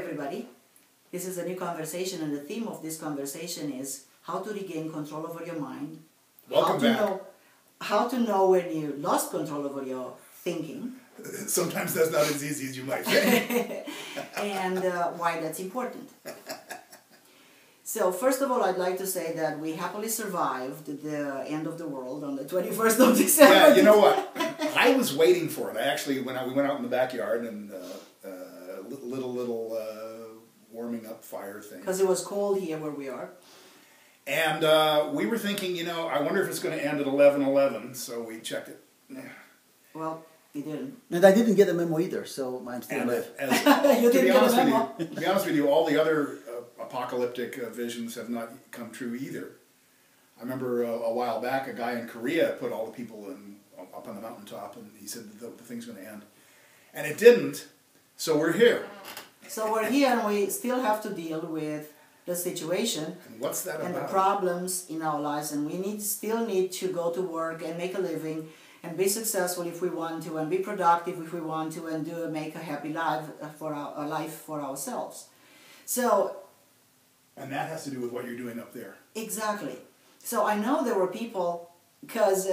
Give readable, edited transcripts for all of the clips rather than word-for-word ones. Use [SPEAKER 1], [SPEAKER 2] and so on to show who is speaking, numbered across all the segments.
[SPEAKER 1] everybody. This is a new conversation, and the theme of this conversation is how to regain control over your mind.
[SPEAKER 2] Welcome back.
[SPEAKER 1] How to know when you lost control over your thinking.
[SPEAKER 2] Sometimes that's not as easy as you might think.
[SPEAKER 1] And why that's important. So first of all, I'd like to say that we happily survived the end of the world on the 21st of December.
[SPEAKER 2] Yeah, you know what? I was waiting for it. I actually we went out in the backyard and little warming up fire thing.
[SPEAKER 1] Because it was cold here where we are.
[SPEAKER 2] And we were thinking, I wonder if it's going to end at 11:11. So we checked it.
[SPEAKER 1] Well, you didn't.
[SPEAKER 3] And I didn't get the memo either, so I'm still alive.
[SPEAKER 1] You didn't get the memo.
[SPEAKER 2] To be honest with you, all the other apocalyptic visions have not come true either. I remember a while back, a guy in Korea put all the people up on the mountaintop, and he said that the thing's going to end. And it didn't, so we're here.
[SPEAKER 1] So we're here, and we still have to deal with the situation.
[SPEAKER 2] And what's that
[SPEAKER 1] and
[SPEAKER 2] about?
[SPEAKER 1] The problems in our lives, and we still need to go to work and make a living and be successful if we want to, and be productive if we want to, and make a happy life for ourselves. So.
[SPEAKER 2] And that has to do with what you're doing up there.
[SPEAKER 1] Exactly. So I know there were people, because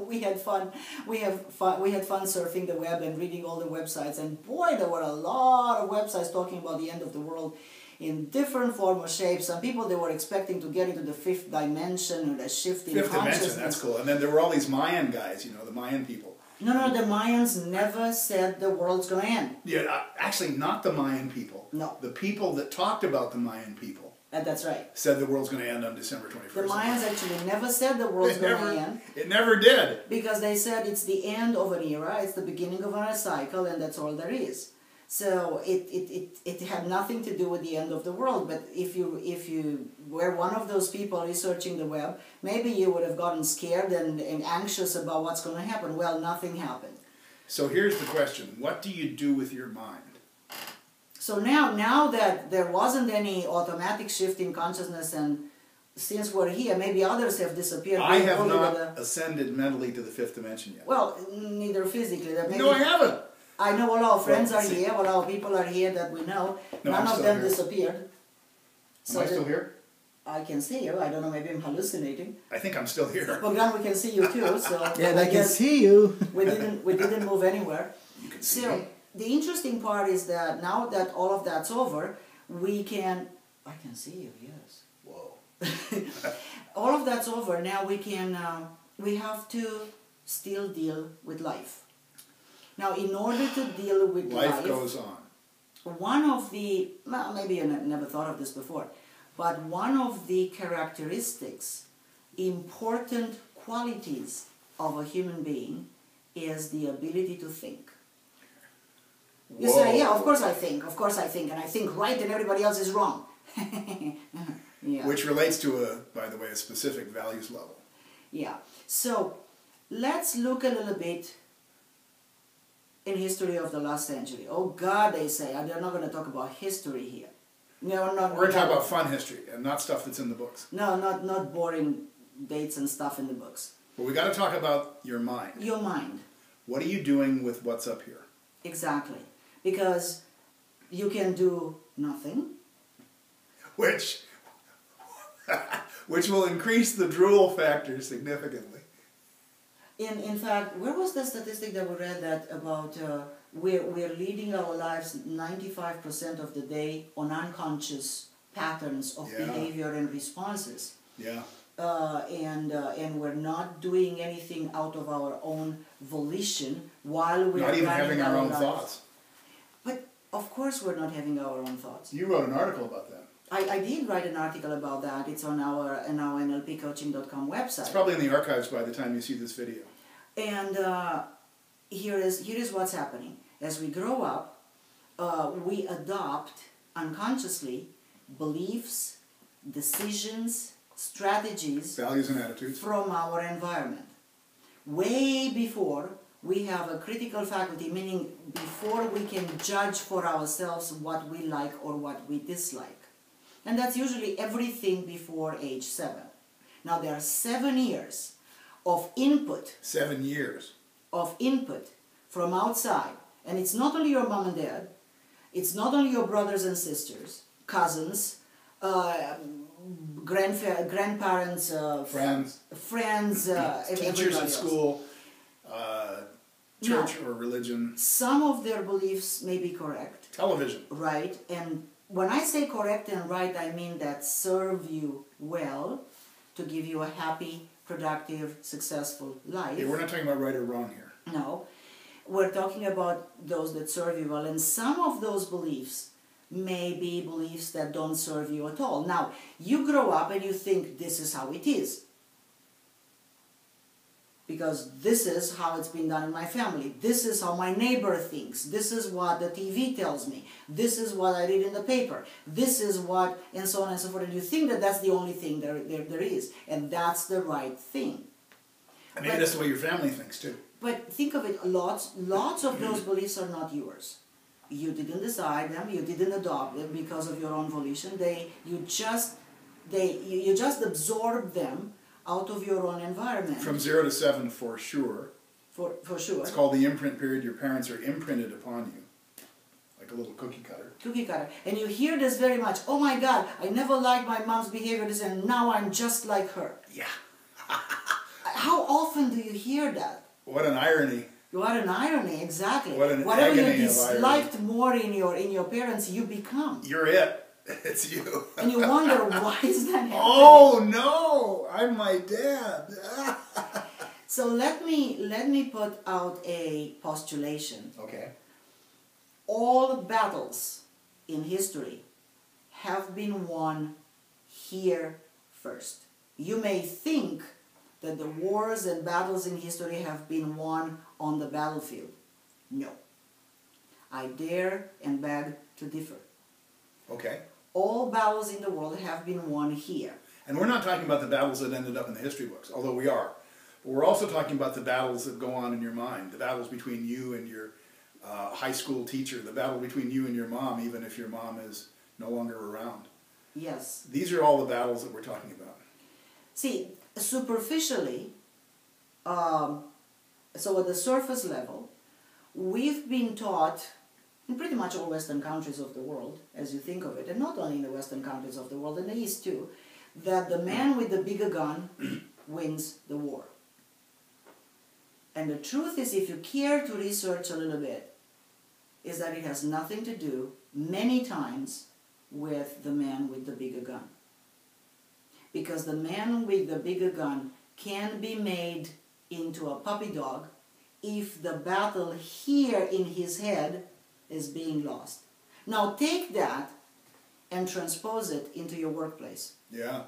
[SPEAKER 1] we had fun. We had fun surfing the web and reading all the websites, and boy, there were a lot of websites talking about the end of the world in different form or shapes. Some people, they were expecting to get into the fifth dimension, or the shift in
[SPEAKER 2] fifth
[SPEAKER 1] consciousness.
[SPEAKER 2] Dimension, that's cool. And then there were all these Mayan guys, the Mayan people.
[SPEAKER 1] No, the Mayans never said the world's going to end.
[SPEAKER 2] Yeah, actually not the Mayan people.
[SPEAKER 1] No.
[SPEAKER 2] The people that talked about the Mayan people.
[SPEAKER 1] That's right.
[SPEAKER 2] Said the world's going to end on December 21st.
[SPEAKER 1] The Mayans actually never said the world's going to end.
[SPEAKER 2] It never did.
[SPEAKER 1] Because they said it's the end of an era, it's the beginning of another cycle, and that's all there is. So it had nothing to do with the end of the world. But if you were one of those people researching the web, maybe you would have gotten scared and anxious about what's going to happen. Well, nothing happened.
[SPEAKER 2] So here's the question. What do you do with your mind?
[SPEAKER 1] So now that there wasn't any automatic shift in consciousness, and since we're here, maybe others have disappeared.
[SPEAKER 2] I have not ascended mentally to the fifth dimension yet.
[SPEAKER 1] Well, neither physically.
[SPEAKER 2] No, I haven't.
[SPEAKER 1] I know all our friends are here, all our people are here that we know.
[SPEAKER 2] No,
[SPEAKER 1] None of them disappeared.
[SPEAKER 2] Am I still here?
[SPEAKER 1] I can see you. I don't know, maybe I'm hallucinating.
[SPEAKER 2] I think I'm still here.
[SPEAKER 1] Bogdan, we can see you too. So
[SPEAKER 3] yeah, and I can see you.
[SPEAKER 1] we didn't move anywhere.
[SPEAKER 2] You can see me.
[SPEAKER 1] The interesting part is that now that all of that's over, I can see you, yes.
[SPEAKER 2] Whoa.
[SPEAKER 1] All of that's over, now we have to still deal with life. Now, in order to deal with life
[SPEAKER 2] goes on.
[SPEAKER 1] One of the, well, maybe I never thought of this before, but one of the characteristics, important qualities of a human being is the ability to think. You say, yeah, of course I think, and I think right and everybody else is wrong. Yeah.
[SPEAKER 2] Which relates to, by the way, a specific values level.
[SPEAKER 1] Yeah. So, let's look a little bit in history of the last century. Oh God, they say, they're not going to talk about history here. No,
[SPEAKER 2] we're going to talk about fun history and not stuff that's in the books.
[SPEAKER 1] No, not boring dates and stuff in the books.
[SPEAKER 2] But we got to talk about your mind.
[SPEAKER 1] Your mind.
[SPEAKER 2] What are you doing with what's up here?
[SPEAKER 1] Exactly. Because you can do nothing.
[SPEAKER 2] Which will increase the drool factor significantly.
[SPEAKER 1] In fact, where was the statistic that we read that about we're leading our lives 95% of the day on unconscious patterns of behavior and responses.
[SPEAKER 2] Yeah.
[SPEAKER 1] And we're not doing anything out of our own volition while we're
[SPEAKER 2] not even having our own
[SPEAKER 1] lives.
[SPEAKER 2] thoughts.
[SPEAKER 1] But of course we're not having our own thoughts.
[SPEAKER 2] You wrote an article about that.
[SPEAKER 1] I did write an article about that. It's on our NLPcoaching.com website.
[SPEAKER 2] It's probably in the archives by the time you see this video.
[SPEAKER 1] And here is what's happening. As we grow up, we adopt unconsciously beliefs, decisions, strategies,
[SPEAKER 2] values and attitudes
[SPEAKER 1] from our environment. Way before we have a critical faculty, meaning before we can judge for ourselves what we like or what we dislike. And that's usually everything before age 7. Now there are 7 years of input.
[SPEAKER 2] 7 years.
[SPEAKER 1] Of input from outside. And it's not only your mom and dad. It's not only your brothers and sisters, cousins, grandparents, friends,
[SPEAKER 2] teachers
[SPEAKER 1] everybody
[SPEAKER 2] at
[SPEAKER 1] else.
[SPEAKER 2] school, church or religion.
[SPEAKER 1] Some of their beliefs may be correct.
[SPEAKER 2] Television.
[SPEAKER 1] Right, and when I say correct and right, I mean that serve you well, to give you a happy, productive, successful life.
[SPEAKER 2] Yeah, we're not talking about right or wrong here.
[SPEAKER 1] No, we're talking about those that serve you well, and some of those beliefs may be beliefs that don't serve you at all. Now, you grow up and you think this is how it is, because this is how it's been done in my family. This is how my neighbor thinks. This is what the TV tells me. This is what I read in the paper. This is what, and so on and so forth. And you think that that's the only thing there is, and that's the right thing.
[SPEAKER 2] And maybe that's the way your family thinks too.
[SPEAKER 1] But think of it, lots of those beliefs are not yours. You didn't decide them, you didn't adopt them because of your own volition. You just absorb them out of your own environment.
[SPEAKER 2] From 0 to 7 for sure.
[SPEAKER 1] For sure.
[SPEAKER 2] It's called the imprint period. Your parents are imprinted upon you. Like a little cookie cutter.
[SPEAKER 1] Cookie cutter. And you hear this very much. Oh my God, I never liked my mom's behavior, and now I'm just like her.
[SPEAKER 2] Yeah.
[SPEAKER 1] How often do you hear that?
[SPEAKER 2] What an irony.
[SPEAKER 1] What an irony, exactly.
[SPEAKER 2] What an
[SPEAKER 1] Whatever you
[SPEAKER 2] agony of
[SPEAKER 1] disliked
[SPEAKER 2] irony.
[SPEAKER 1] more in your parents, you become.
[SPEAKER 2] You're it. It's you.
[SPEAKER 1] And you wonder, why is that happening?
[SPEAKER 2] Oh no! I'm my dad.
[SPEAKER 1] So let me put out a postulation.
[SPEAKER 2] Okay.
[SPEAKER 1] All battles in history have been won here first. You may think that the wars and battles in history have been won on the battlefield. No. I dare and beg to differ.
[SPEAKER 2] Okay.
[SPEAKER 1] All battles in the world have been won here.
[SPEAKER 2] And we're not talking about the battles that ended up in the history books, although we are. But we're also talking about the battles that go on in your mind, the battles between you and your high school teacher, the battle between you and your mom, even if your mom is no longer around.
[SPEAKER 1] Yes.
[SPEAKER 2] These are all the battles that we're talking about.
[SPEAKER 1] See, superficially, so at the surface level, we've been taught in pretty much all Western countries of the world, as you think of it, and not only in the Western countries of the world, in the East too, that the man with the bigger gun wins the war. And the truth is, if you care to research a little bit, is that it has nothing to do, many times, with the man with the bigger gun. Because the man with the bigger gun can be made into a puppy dog if the battle here in his head is being lost. Now take that and transpose it into your workplace.
[SPEAKER 2] Yeah.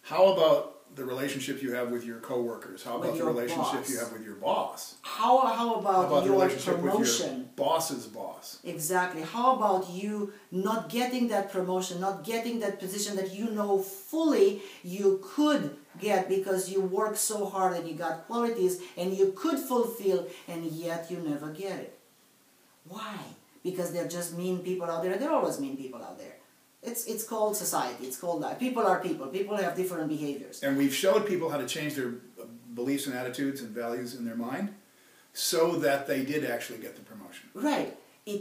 [SPEAKER 2] How about the relationship you have with your coworkers? How about the relationship you have with your boss?
[SPEAKER 1] How about
[SPEAKER 2] the
[SPEAKER 1] your
[SPEAKER 2] relationship
[SPEAKER 1] promotion?
[SPEAKER 2] with your boss's boss?
[SPEAKER 1] Exactly. How about you not getting that promotion, not getting that position that you know fully you could get because you worked so hard and you got qualities and you could fulfill, and yet you never get it? Why? Because they're just mean people out there. There are always mean people out there. It's called society. It's called life. People are people. People have different behaviors.
[SPEAKER 2] And we've showed people how to change their beliefs and attitudes and values in their mind so that they did actually get the promotion.
[SPEAKER 1] Right.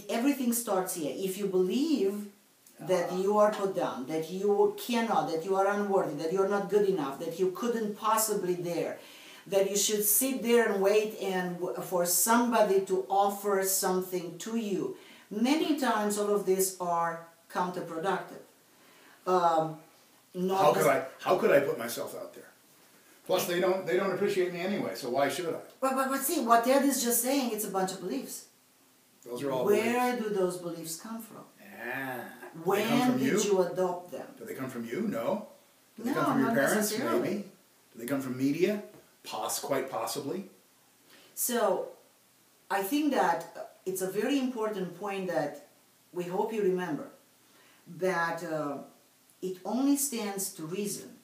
[SPEAKER 1] Everything starts here. If you believe that you are put down, that you cannot, that you are unworthy, that you are not good enough, that you couldn't possibly dare, that you should sit there and wait and for somebody to offer something to you. Many times all of these are counterproductive.
[SPEAKER 2] How could I put myself out there? Plus, they don't appreciate me anyway, so why should I?
[SPEAKER 1] But see, what Ted is just saying, it's a bunch of beliefs.
[SPEAKER 2] Those are all
[SPEAKER 1] Where
[SPEAKER 2] beliefs.
[SPEAKER 1] do those beliefs come from?
[SPEAKER 2] They come
[SPEAKER 1] When
[SPEAKER 2] from
[SPEAKER 1] did you adopt them?
[SPEAKER 2] Do they come from you? No. Do they
[SPEAKER 1] No,
[SPEAKER 2] come from your
[SPEAKER 1] not
[SPEAKER 2] parents?
[SPEAKER 1] necessarily.
[SPEAKER 2] Maybe. Do they come from media? Quite possibly.
[SPEAKER 1] So, I think that it's a very important point that we hope you remember, that it only stands to reason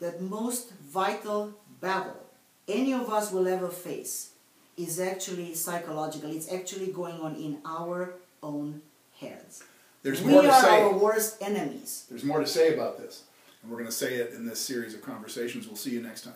[SPEAKER 1] that most vital battle any of us will ever face is actually psychological. It's actually going on in our own heads.
[SPEAKER 2] There's
[SPEAKER 1] We
[SPEAKER 2] more to
[SPEAKER 1] are
[SPEAKER 2] say.
[SPEAKER 1] our worst enemies.
[SPEAKER 2] There's more to say about this. And we're going to say it in this series of conversations. We'll see you next time.